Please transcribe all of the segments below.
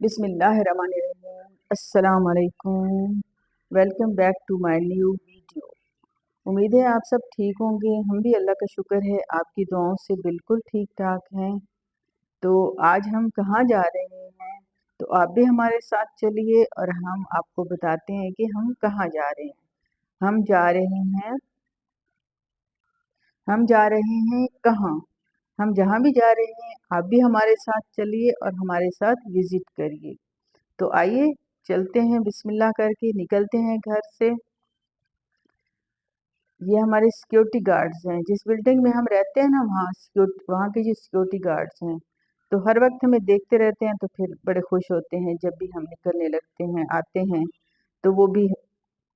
बिस्मिल्लाहिर्रहमानिर्रहीम। अस्सलाम वालेकुम। Welcome back to my new video. उम्मीद है आप सब ठीक होंगे। हम भी अल्लाह का शुक्र है आपकी दुआओं से बिल्कुल ठीक ठाक हैं। तो आज हम कहाँ जा रहे हैं, तो आप भी हमारे साथ चलिए और हम आपको बताते हैं कि हम कहाँ जा रहे हैं। हम जा रहे हैं कहाँ। हम जहाँ भी जा रहे हैं आप भी हमारे साथ चलिए और हमारे साथ विजिट करिए। तो आइए चलते हैं, बिस्मिल्लाह करके निकलते हैं घर से। ये हमारे सिक्योरिटी गार्ड्स हैं। जिस बिल्डिंग में हम रहते हैं ना, वहाँ के जो सिक्योरिटी गार्ड्स हैं, तो हर वक्त हमें देखते रहते हैं, तो फिर बड़े खुश होते हैं जब भी हम निकलने लगते हैं, आते हैं, तो वो भी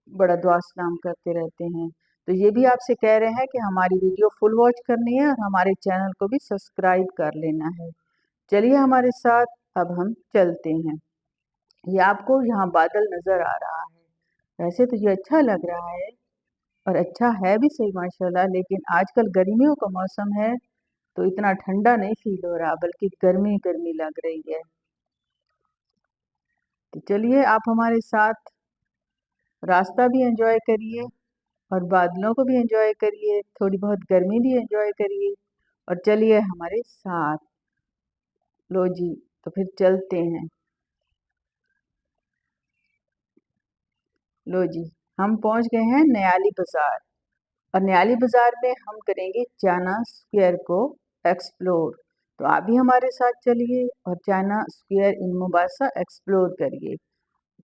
बड़ा दुआ सलाम करते रहते हैं। तो ये भी आपसे कह रहे हैं कि हमारी वीडियो फुल वॉच करनी है और हमारे चैनल को भी सब्सक्राइब कर लेना है। चलिए हमारे साथ, अब हम चलते हैं। ये आपको यहाँ बादल नज़र आ रहा है। वैसे तो ये अच्छा लग रहा है और अच्छा है भी सही माशाल्लाह, लेकिन आजकल गर्मियों का मौसम है तो इतना ठंडा नहीं फील हो रहा, बल्कि गर्मी गर्मी लग रही है। तो चलिए आप हमारे साथ रास्ता भी एंजॉय करिए और बादलों को भी एंजॉय करिए, थोड़ी बहुत गर्मी भी एंजॉय करिए और चलिए हमारे साथ। लो जी, तो फिर चलते हैं। लो जी, हम पहुंच गए हैं न्याली बाजार और न्याली बाजार में हम करेंगे चाइना स्क्वायर को एक्सप्लोर। तो आप भी हमारे साथ चलिए और चाइना स्क्वायर इन मोबासा एक्सप्लोर करिए।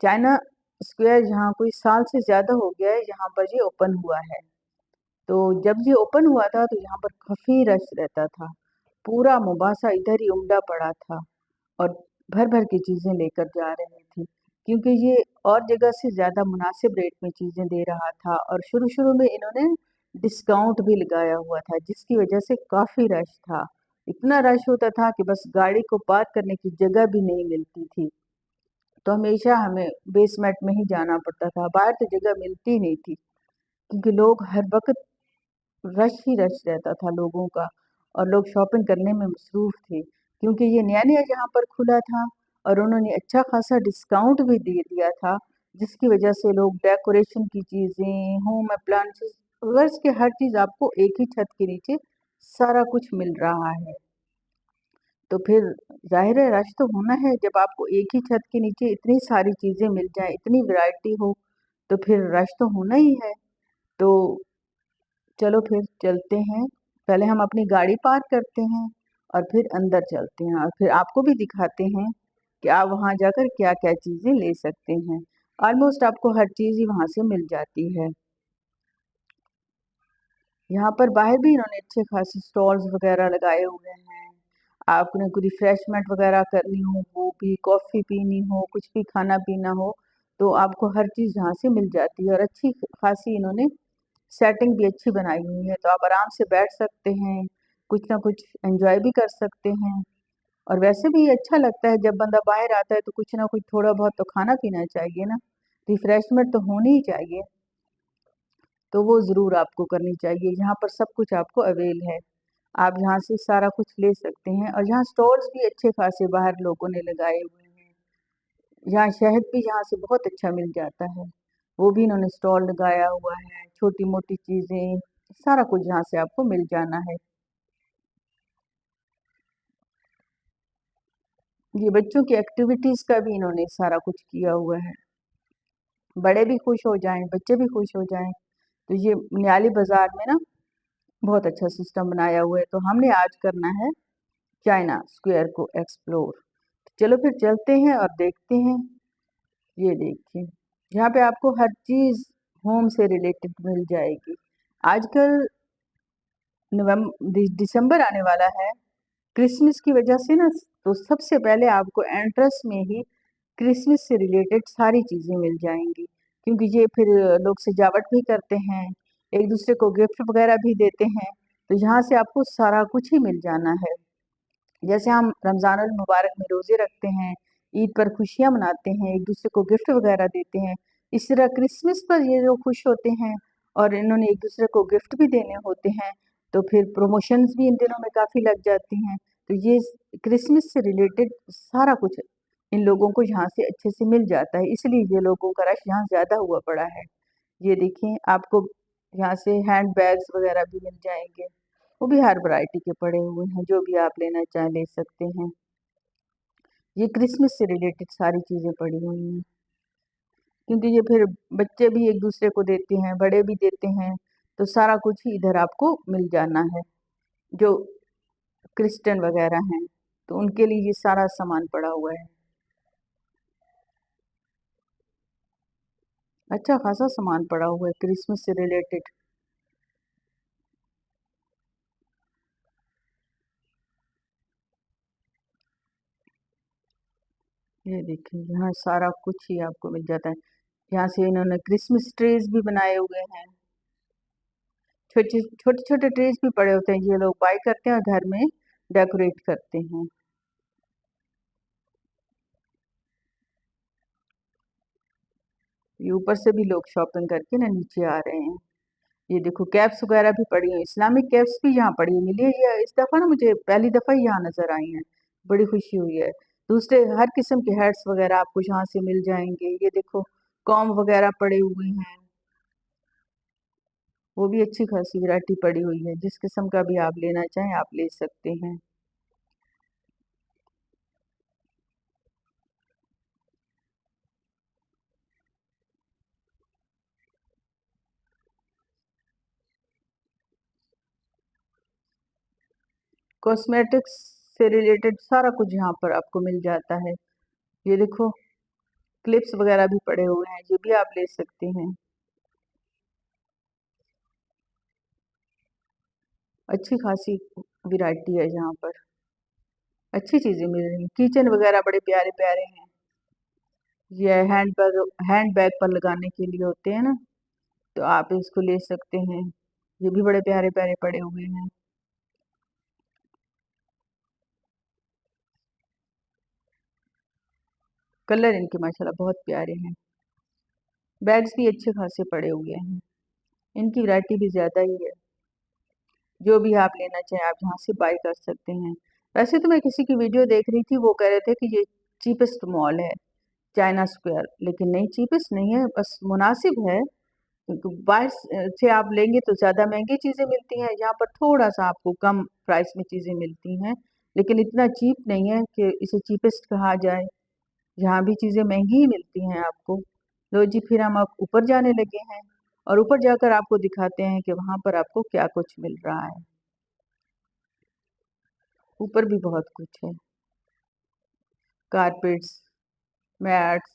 चाइना स्क्वायर यहाँ कोई साल से ज़्यादा हो गया है, यहाँ पर ये ओपन हुआ है। तो जब ये ओपन हुआ था तो यहाँ पर काफ़ी रश रहता था। पूरा मोबासा इधर ही उमड़ा पड़ा था और भर भर की चीज़ें लेकर जा रहे थे, क्योंकि ये और जगह से ज़्यादा मुनासिब रेट में चीज़ें दे रहा था और शुरू शुरू में इन्होंने डिस्काउंट भी लगाया हुआ था, जिसकी वजह से काफ़ी रश था। इतना रश होता था कि बस गाड़ी को पार्क करने की जगह भी नहीं मिलती थी। तो हमेशा हमें बेसमेंट में ही जाना पड़ता था, बाहर तो जगह मिलती ही नहीं थी, क्योंकि लोग हर वक्त रश ही रश रहता था लोगों का और लोग शॉपिंग करने में मसरूफ़ थे, क्योंकि ये नया-नया यहाँ पर खुला था और उन्होंने अच्छा खासा डिस्काउंट भी दे दिया था, जिसकी वजह से लोग डेकोरेशन की चीज़ें, होम अप्लायंसेस, गर्ल्स के हर चीज़ आपको एक ही छत के नीचे सारा कुछ मिल रहा है। तो फिर ज़ाहिर है रश तो होना है, जब आपको एक ही छत के नीचे इतनी सारी चीज़ें मिल जाएँ, इतनी वैरायटी हो, तो फिर रश तो होना ही है। तो चलो फिर चलते हैं। पहले हम अपनी गाड़ी पार्क करते हैं और फिर अंदर चलते हैं और फिर आपको भी दिखाते हैं कि आप वहाँ जाकर क्या-क्या चीज़ें ले सकते हैं। ऑलमोस्ट आपको हर चीज़ ही वहाँ से मिल जाती है। यहाँ पर बाहर भी इन्होंने अच्छे खासे स्टॉल्स वगैरह लगाए हुए हैं। आपने कोई रिफ्रेशमेंट वगैरह करनी हो, वो भी कॉफ़ी पीनी हो, कुछ भी खाना-पीना हो, तो आपको हर चीज़ यहाँ से मिल जाती है और अच्छी खासी इन्होंने सेटिंग भी अच्छी बनाई हुई है, तो आप आराम से बैठ सकते हैं, कुछ ना कुछ एन्जॉय भी कर सकते हैं। और वैसे भी अच्छा लगता है जब बंदा बाहर आता है तो कुछ ना कुछ थोड़ा बहुत तो खाना-पीना चाहिए ना, रिफ्रेशमेंट तो होनी ही चाहिए, तो वो ज़रूर आपको करनी चाहिए। यहाँ पर सब कुछ आपको अवेल है, आप यहाँ से सारा कुछ ले सकते हैं और यहाँ स्टॉल्स भी अच्छे खासे बाहर लोगों ने लगाए हुए हैं। यहाँ शहद भी यहाँ से बहुत अच्छा मिल जाता है, वो भी इन्होंने स्टॉल लगाया हुआ है, छोटी-मोटी चीज़ें, सारा कुछ यहाँ से आपको मिल जाना है। ये बच्चों की एक्टिविटीज़ का भी इन्होंने सारा कुछ किया हुआ है, बड़े भी खुश हो जाएँ, बच्चे भी खुश हो जाएँ। तो ये नियाली बाज़ार में ना बहुत अच्छा सिस्टम बनाया हुआ है, तो हमने आज करना है चाइना स्क्वायर को एक्सप्लोर। चलो फिर चलते हैं और देखते हैं। ये देखिए, यहाँ पे आपको हर चीज़ होम से रिलेटेड मिल जाएगी। आजकल दिसंबर आने वाला है, क्रिसमस की वजह से ना, तो सबसे पहले आपको एंट्रेंस में ही क्रिसमस से रिलेटेड सारी चीज़ें मिल जाएँगी, क्योंकि ये फिर लोग सजावट भी करते हैं, एक दूसरे को गिफ्ट वगैरह भी देते हैं, तो यहाँ से आपको सारा कुछ ही मिल जाना है। जैसे हम रमज़ानुल मुबारक में रोज़े रखते हैं, ईद पर खुशियाँ मनाते हैं, एक दूसरे को गिफ्ट वगैरह देते हैं, इस तरह क्रिसमस पर ये लोग खुश होते हैं और इन्होंने एक दूसरे को गिफ्ट भी देने होते हैं, तो फिर प्रमोशंस भी इन दिनों में काफ़ी लग जाती हैं। तो ये क्रिसमस से रिलेटेड सारा कुछ इन लोगों को यहाँ से अच्छे से मिल जाता है, इसलिए ये लोगों का रश यहाँ ज़्यादा हुआ पड़ा है। ये देखिए आपको यहाँ से हैंड बैग्स वगैरह भी मिल जाएंगे, वो भी हर वैरायटी के पड़े हुए हैं, जो भी आप लेना चाहें ले सकते हैं। ये क्रिसमस से रिलेटेड सारी चीज़ें पड़ी हुई हैं, क्योंकि ये फिर बच्चे भी एक दूसरे को देते हैं, बड़े भी देते हैं, तो सारा कुछ ही इधर आपको मिल जाना है। जो क्रिश्चियन वगैरह हैं तो उनके लिए ये सारा सामान पड़ा हुआ है। अच्छा खासा सामान पड़ा हुआ है क्रिसमस से रिलेटेड। ये देखिए यहाँ सारा कुछ ही आपको मिल जाता है। यहाँ से इन्होंने क्रिसमस ट्रीज भी बनाए हुए हैं, छोटे छोटे छोटे ट्रीज भी पड़े होते हैं, ये लोग बाय करते हैं और घर में डेकोरेट करते हैं। ये ऊपर से भी लोग शॉपिंग करके ना नीचे आ रहे हैं। ये देखो कैप्स वगैरह भी पड़ी हुई, इस्लामिक कैप्स भी यहाँ पड़ी हुई मिली है। ये इस दफ़ा ना मुझे पहली दफ़ा ही यहाँ नज़र आई हैं, बड़ी खुशी हुई है। दूसरे हर किस्म के हैट्स वगैरह आपको यहाँ से मिल जाएंगे। ये देखो कॉम वगैरह पड़े हुए हैं, वो भी अच्छी खासी वैरायटी पड़ी हुई है, जिस किस्म का भी आप लेना चाहें आप ले सकते हैं। कॉस्मेटिक्स से रिलेटेड सारा कुछ यहाँ पर आपको मिल जाता है। ये देखो क्लिप्स वगैरह भी पड़े हुए हैं, ये भी आप ले सकते हैं। अच्छी खासी वैरायटी है यहाँ पर, अच्छी चीजें मिल रही हैं। किचन वगैरह बड़े प्यारे प्यारे हैं। ये हैंड बैग पर लगाने के लिए होते हैं ना, तो आप इसको ले सकते हैं। ये भी बड़े प्यारे प्यारे पड़े हुए हैं। कलर इनके माशाल्लाह बहुत प्यारे हैं। बैग्स भी अच्छे खासे पड़े हुए हैं, इनकी वैरायटी भी ज्यादा ही है। जो भी आप लेना चाहें आप यहाँ से बाय कर सकते हैं। वैसे तो मैं किसी की वीडियो देख रही थी, वो कह रहे थे कि ये चीपेस्ट मॉल है चाइना स्क्वायर, लेकिन नहीं चीपेस्ट नहीं है, बस मुनासिब है। क्योंकि बाहर से आप लेंगे तो ज़्यादा महंगी चीज़ें मिलती हैं, यहाँ पर थोड़ा सा आपको कम प्राइस में चीज़ें मिलती हैं, लेकिन इतना चीप नहीं है कि इसे चीपेस्ट कहा जाए। यहाँ भी चीज़ें महंगी ही मिलती हैं आपको। लो जी फिर हम अब ऊपर जाने लगे हैं, और ऊपर जाकर आपको दिखाते हैं कि वहाँ पर आपको क्या कुछ मिल रहा है। ऊपर भी बहुत कुछ है, कारपेट्स, मैट्स,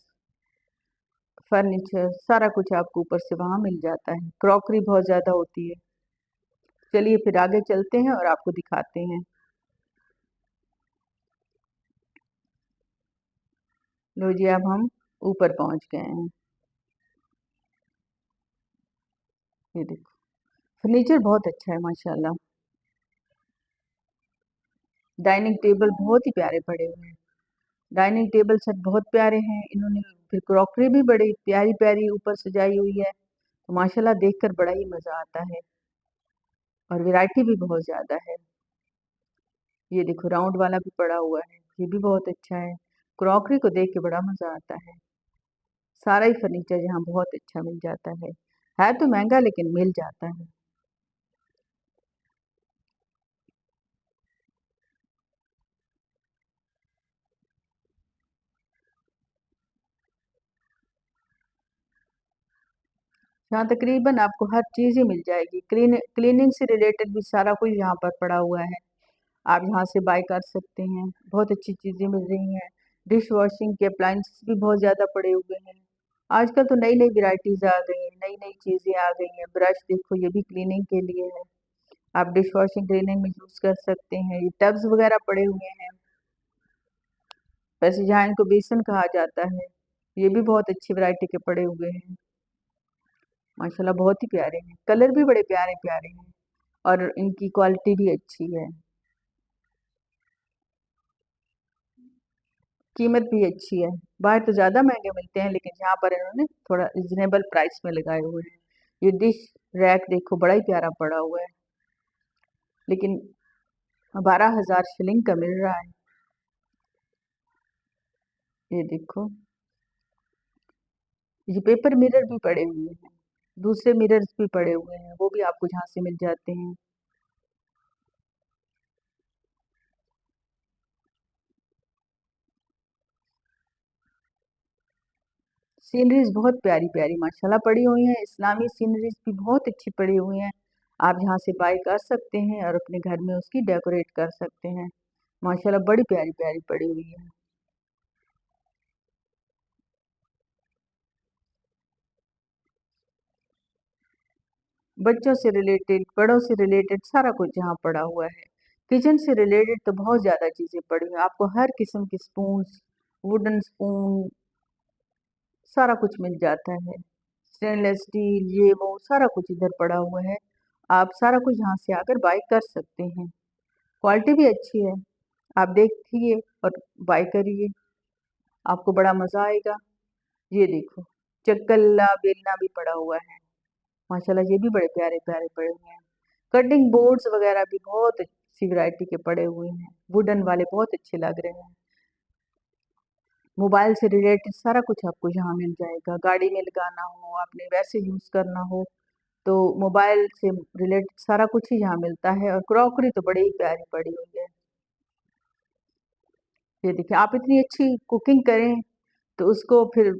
फर्नीचर, सारा कुछ आपको ऊपर से वहाँ मिल जाता है। क्रॉकरी बहुत ज़्यादा होती है। चलिए फिर आगे चलते हैं और आपको दिखाते हैं। लो जी अब हम ऊपर पहुंच गए हैं। ये देखो फर्नीचर बहुत अच्छा है माशाल्लाह। डाइनिंग टेबल बहुत ही प्यारे पड़े हुए हैं। डाइनिंग टेबल सेट बहुत प्यारे हैं, इन्होंने फिर क्रॉकरी भी बड़ी प्यारी प्यारी ऊपर सजाई हुई है, तो माशाल्लाह देखकर बड़ा ही मजा आता है, और वैरायटी भी बहुत ज्यादा है। ये देखो राउंड वाला भी पड़ा हुआ है, ये भी बहुत अच्छा है। क्रॉकरी को देख के बड़ा मजा आता है। सारा ही फर्नीचर यहाँ बहुत अच्छा मिल जाता है तो महंगा लेकिन मिल जाता है। यहाँ तकरीबन आपको हर चीज़ ही मिल जाएगी। क्लीनिंग से रिलेटेड भी सारा कुछ यहाँ पर पड़ा हुआ है, आप यहाँ से बाय कर सकते हैं। बहुत अच्छी चीज़ें मिल रही हैं। डिश वॉशिंग के अप्लाइंसेस भी बहुत ज़्यादा पड़े हुए हैं। आजकल तो नई नई वैरायटीज आ गई हैं, नई नई चीज़ें आ गई हैं। ब्रश देखो ये भी क्लीनिंग के लिए है, आप डिश वॉशिंग क्लीनिंग में यूज़ कर सकते हैं। ये टब्स वगैरह पड़े हुए हैं, वैसे जहाँ इनको बेसन कहा जाता है। ये भी बहुत अच्छी वैरायटी के पड़े हुए हैं, माशाल्लाह बहुत ही प्यारे हैं। कलर भी बड़े प्यारे प्यारे हैं, और इनकी क्वालिटी भी अच्छी है, कीमत भी अच्छी है। बाहर तो ज़्यादा महंगे मिलते हैं, लेकिन यहाँ पर इन्होंने थोड़ा रिजनेबल प्राइस में लगाए हुए हैं। ये डिश रैक देखो बड़ा ही प्यारा पड़ा हुआ है, लेकिन 12,000 शिलिंग का मिल रहा है। ये देखो, ये पेपर मिरर भी पड़े हुए हैं, दूसरे मिरर्स भी पड़े हुए हैं, वो भी आपको यहाँ से मिल जाते हैं। सीनरीज बहुत प्यारी प्यारी माशाल्लाह पड़ी हुई हैं, इस्लामी सीनरीज भी बहुत अच्छी पड़ी हुई हैं। आप यहाँ से बाय कर सकते हैं और अपने घर में उसकी डेकोरेट कर सकते हैं। माशाल्लाह बड़ी प्यारी प्यारी पड़ी हुई है। बच्चों से रिलेटेड, बड़ों से रिलेटेड सारा कुछ यहाँ पड़ा हुआ है। किचन से रिलेटेड तो बहुत ज़्यादा चीज़ें पड़ी हुई हैं, आपको हर किस्म की स्पून्स, वुडन स्पून, सारा कुछ मिल जाता है। स्टेनलेस स्टील, ये वो सारा कुछ इधर पड़ा हुआ है। आप सारा कुछ यहाँ से आकर बाय कर सकते हैं। क्वालिटी भी अच्छी है, आप देखिए और बाय करिए, आपको बड़ा मज़ा आएगा। ये देखो, चक्कला बेलना भी पड़ा हुआ है, माशाल्लाह ये भी बड़े प्यारे प्यारे पड़े हुए हैं। कटिंग बोर्ड्स वगैरह भी बहुत अच्छी वैरायटी के पड़े हुए हैं, वुडन वाले बहुत अच्छे लग रहे हैं। मोबाइल से रिलेटेड सारा कुछ आपको यहाँ मिल जाएगा। गाड़ी में लगाना हो, आपने वैसे यूज़ करना हो, तो मोबाइल से रिलेटेड सारा कुछ ही यहाँ मिलता है। और क्रॉकरी तो बड़ी ही प्यारी पड़ी हुई है। ये देखिए, आप इतनी अच्छी कुकिंग करें तो उसको फिर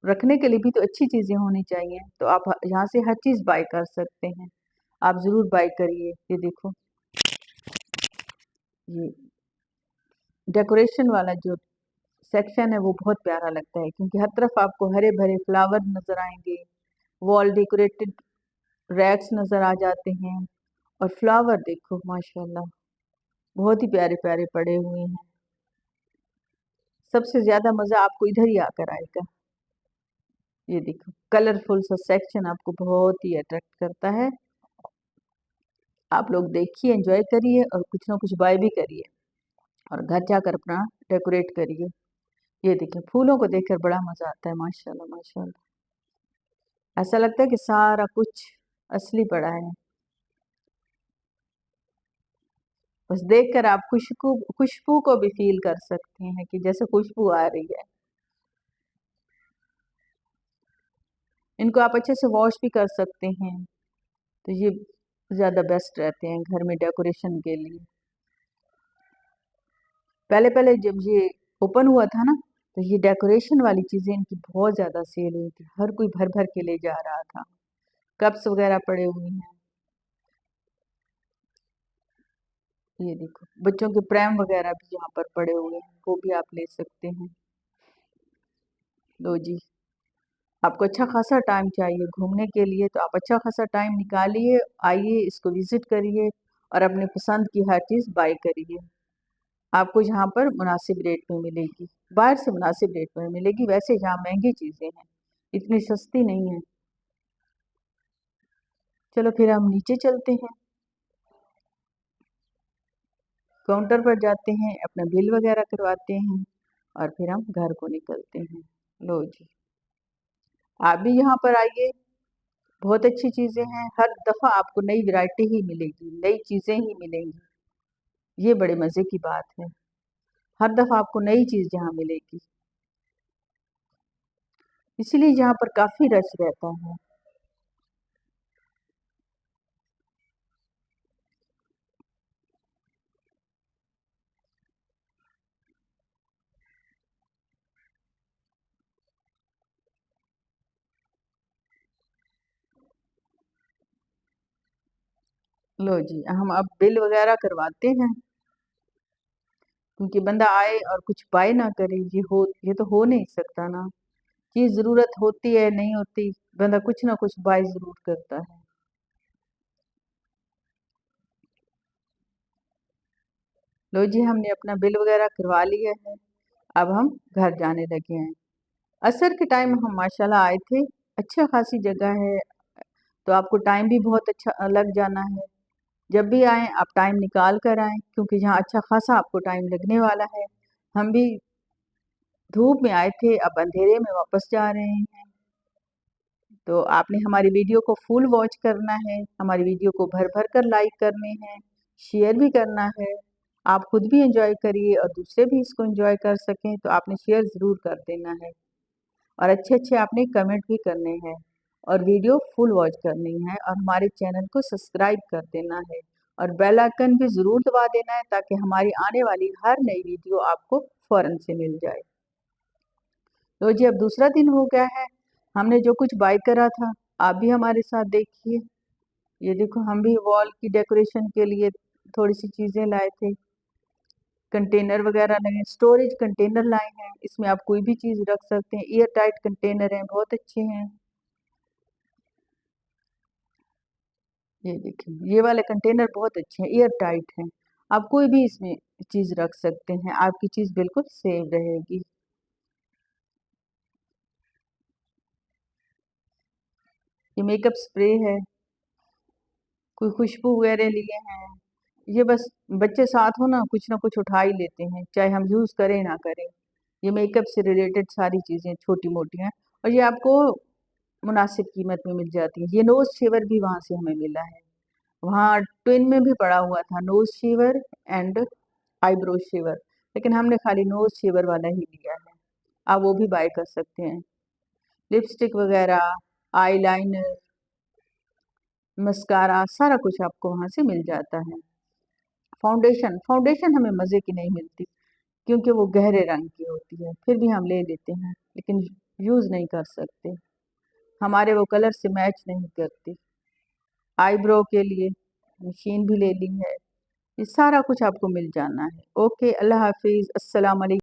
रखने के लिए भी तो अच्छी चीज़ें होनी चाहिए। तो आप यहाँ से हर चीज़ बाय कर सकते हैं। आप ज़रूर बाय करिए। ये देखो, ये डेकोरेशन वाला जो सेक्शन है वो बहुत प्यारा लगता है, क्योंकि हर तरफ आपको हरे भरे फ्लावर नजर आएंगे, वॉल डेकोरेटेड रैक्स नजर आ जाते हैं। और फ्लावर देखो माशाल्लाह, बहुत ही प्यारे प्यारे पड़े हुए हैं। सबसे ज्यादा मजा आपको इधर ही आकर आएगा। ये देखो, कलरफुल सा सेक्शन आपको बहुत ही अट्रैक्ट करता है। आप लोग देखिए, एंजॉय करिए और कुछ ना कुछ बाय भी करिए और घर जाकर अपना डेकोरेट करिए। ये देखिए, फूलों को देखकर बड़ा मजा आता है, माशाल्लाह माशाल्लाह। ऐसा लगता है कि सारा कुछ असली पड़ा है। बस देखकर आप खुशबू खुशबू को भी फील कर सकते हैं कि जैसे खुशबू आ रही है। इनको आप अच्छे से वॉश भी कर सकते हैं, तो ये ज़्यादा बेस्ट रहते हैं घर में डेकोरेशन के लिए। पहले पहले जब ये ओपन हुआ था ना, तो ये डेकोरेशन वाली चीज़ें इनकी बहुत ज़्यादा सेल हुई थी, हर कोई भर भर के ले जा रहा था। कप्स वगैरह पड़े हुए हैं। ये देखो, बच्चों के प्रैम वगैरह भी यहाँ पर पड़े हुए हैं, वो भी आप ले सकते हैं। लो जी, आपको अच्छा खासा टाइम चाहिए घूमने के लिए, तो आप अच्छा खासा टाइम निकालिए, आइए, इसको विजिट करिए और अपने पसंद की हर चीज़ बाय करिए। आपको यहाँ पर मुनासिब रेट में मिलेगी, बाहर से मुनासिब रेट में मिलेगी। वैसे यहाँ महंगी चीज़ें हैं, इतनी सस्ती नहीं है। चलो फिर हम नीचे चलते हैं, काउंटर पर जाते हैं, अपना बिल वगैरह करवाते हैं और फिर हम घर को निकलते हैं। लो जी, आप भी यहाँ पर आइए, बहुत अच्छी चीज़ें हैं, हर दफ़ा आपको नई वैरायटी ही मिलेगी, नई चीज़ें ही मिलेंगी। ये बड़े मज़े की बात है, हर दफ़ा आपको नई चीज़ यहाँ मिलेगी, इसलिए यहाँ पर काफ़ी रश रहता है। लो जी, हम अब बिल वगैरह करवाते हैं, क्योंकि बंदा आए और कुछ बाय ना करे, ये तो हो नहीं सकता ना। चीज़ ज़रूरत होती है, नहीं होती, बंदा कुछ ना कुछ बाय ज़रूर करता है। लो जी, हमने अपना बिल वगैरह करवा लिया है, अब हम घर जाने लगे हैं। असर के टाइम हम माशाल्लाह आए थे, अच्छा खासी जगह है, तो आपको टाइम भी बहुत अच्छा लग जाना है। जब भी आएँ आप टाइम निकाल कर आएँ, क्योंकि यहाँ अच्छा खासा आपको टाइम लगने वाला है। हम भी धूप में आए थे, अब अंधेरे में वापस जा रहे हैं। तो आपने हमारी वीडियो को फुल वॉच करना है, हमारी वीडियो को भर भर कर लाइक करने हैं, शेयर भी करना है आप खुद भी एंजॉय करिए और दूसरे भी इसको एंजॉय कर सकें, तो आपने शेयर ज़रूर कर देना है और अच्छे-अच्छे आपने कमेंट भी करने हैं और वीडियो फुल वॉच करनी है और हमारे चैनल को सब्सक्राइब कर देना है और बेल आइकन भी ज़रूर दबा देना है ताकि हमारी आने वाली हर नई वीडियो आपको फ़ौरन से मिल जाए। तो जी अब दूसरा दिन हो गया है, हमने जो कुछ बाय करा था, आप भी हमारे साथ देखिए। ये देखो हम भी वॉल की डेकोरेशन के लिए थोड़ी-सी चीज़ें लाए थे। कंटेनर वगैरह लगे, स्टोरेज कंटेनर लाए हैं, इसमें आप कोई भी चीज़ रख सकते हैं, एयर टाइट कंटेनर हैं, बहुत अच्छे हैं। ये देखिए, ये वाले कंटेनर बहुत अच्छे हैं, एयर टाइट हैं। आप कोई भी इसमें चीज़ रख सकते हैं, आपकी चीज़ बिल्कुल सेफ रहेगी। ये मेकअप स्प्रे है, कोई खुशबू वगैरह लिए हैं। ये बस बच्चे साथ हो ना कुछ उठा ही लेते हैं, चाहे हम यूज़ करें ना करें। ये मेकअप से रिलेटेड सारी चीज़ें छोटी-मोटी हैं और ये आपको मुनासिब कीमत में मिल जाती हैं। ये नोज़ शेवर भी वहाँ से हमें मिला है। वहाँ ट्विन में भी पड़ा हुआ था nose shaver and eyebrow shaver, लेकिन हमने खाली नोज़ शेवर वाला ही लिया है। आप वो भी बाय कर सकते हैं। लिपस्टिक वगैरह, आईलाइनर, मस्कारा सारा कुछ आपको वहाँ से मिल जाता है। फाउंडेशन हमें मज़े की नहीं मिलती क्योंकि वो गहरे रंग की होती है, फिर भी हम ले लेते हैं, लेकिन यूज़ नहीं कर सकते। हमारे वो कलर से मैच नहीं करती। आईब्रो के लिए मशीन भी ले ली है। ये सारा कुछ आपको मिल जाना है। ओके, अल्लाह हाफ़िज़, अस्सलाम वालेकुम।